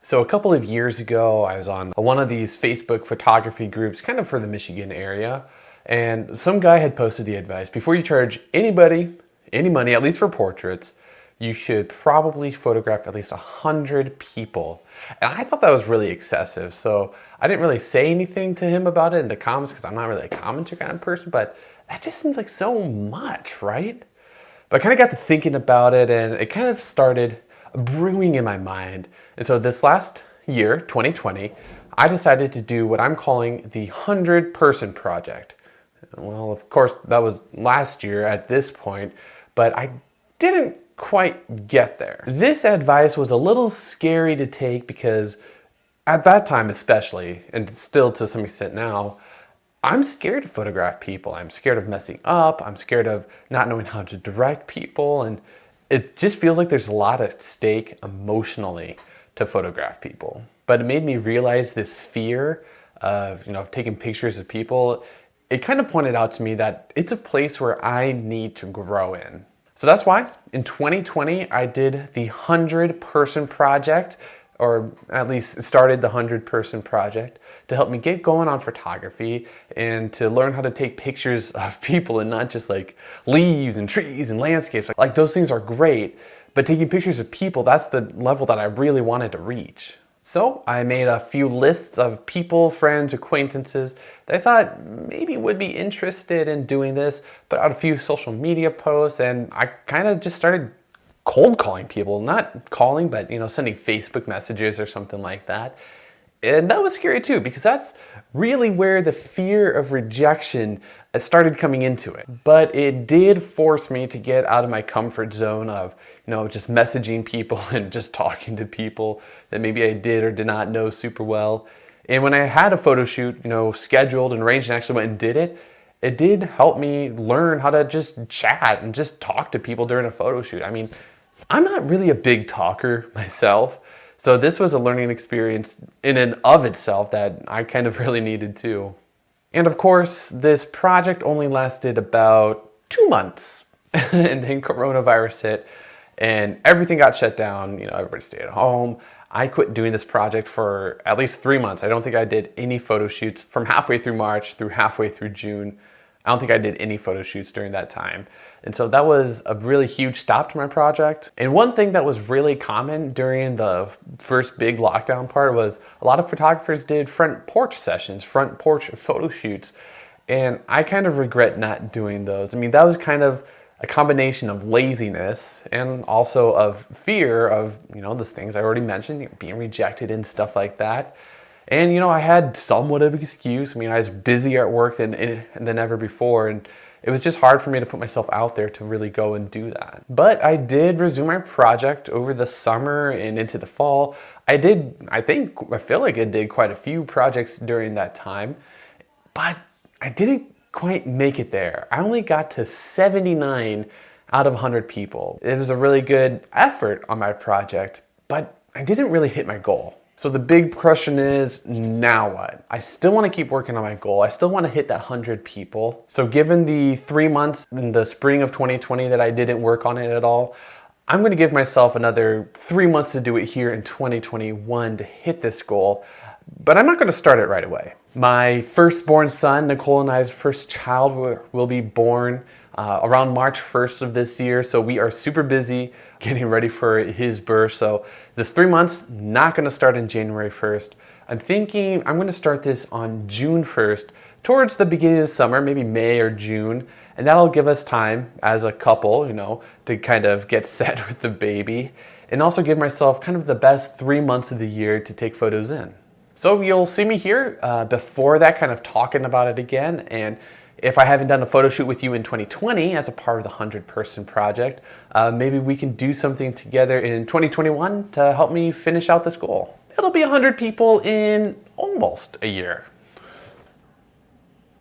So a couple of years ago, I was on one of these Facebook photography groups, kind of for the Michigan area, and some guy had posted the advice, before you charge anybody any money, at least for portraits, you should probably photograph at least 100 people. And I thought that was really excessive, so I didn't really say anything to him about it in the comments because I'm not really a commenter kind of person, but that just seems like so much, right? But I kind of got to thinking about it, and it kind of started brewing in my mind. And so this last year, 2020, I decided to do what I'm calling the 100-person project. Well, of course, that was last year at this point, but I didn't quite get there. This advice was a little scary to take because at that time especially, and still to some extent now, I'm scared to photograph people. I'm scared of messing up. I'm scared of not knowing how to direct people. And it just feels like there's a lot at stake emotionally to photograph people. But it made me realize this fear of, taking pictures of people. It kind of pointed out to me that it's a place where I need to grow in. So that's why in 2020, I did the 100-person project, or at least started the 100-person project to help me get going on photography and to learn how to take pictures of people and not just like leaves and trees and landscapes. Like those things are great, but taking pictures of people, that's the level that I really wanted to reach. So I made a few lists of people, friends, acquaintances that I thought maybe would be interested in doing this, put out a few social media posts, and I kind of just started cold calling people, not calling, but sending Facebook messages or something like that. And that was scary too, because that's really where the fear of rejection started coming into it. But it did force me to get out of my comfort zone of, just messaging people and just talking to people that maybe I did or did not know super well. And when I had a photo shoot, scheduled and arranged and actually went and did it, it did help me learn how to just chat and just talk to people during a photo shoot. I mean, I'm not really a big talker myself, so this was a learning experience in and of itself that I kind of really needed too. And of course, this project only lasted about 2 months, and then coronavirus hit, and everything got shut down. Everybody stayed at home. I quit doing this project for at least 3 months. I don't think I did any photo shoots from halfway through March through halfway through June. I don't think I did any photo shoots during that time. And so that was a really huge stop to my project. And one thing that was really common during the first big lockdown part was a lot of photographers did front porch sessions, front porch photo shoots. And I kind of regret not doing those. I mean, that was kind of a combination of laziness and also of fear of, those things I already mentioned, being rejected and stuff like that. And, I had somewhat of an excuse. I mean, I was busier at work than ever before, and it was just hard for me to put myself out there to really go and do that. But I did resume my project over the summer and into the fall. I feel like I did quite a few projects during that time, but I didn't quite make it there. I only got to 79 out of 100 people. It was a really good effort on my project, but I didn't really hit my goal. So the big question is, now what? I still want to keep working on my goal. I still want to hit that 100 people. So given the 3 months in the spring of 2020 that I didn't work on it at all, I'm going to give myself another 3 months to do it here in 2021 to hit this goal. But I'm not going to start it right away. My firstborn son, Nicole and I's first child, will be born around March 1st of this year. So we are super busy getting ready for his birth. So this 3 months, not going to start in January 1st. I'm thinking I'm going to start this on June 1st, towards the beginning of summer, maybe May or June. And that'll give us time as a couple, to kind of get set with the baby, and also give myself kind of the best 3 months of the year to take photos in. So you'll see me here before that, kind of talking about it again. And if I haven't done a photo shoot with you in 2020 as a part of the 100-person project, maybe we can do something together in 2021 to help me finish out this goal. It'll be 100 people in almost a year.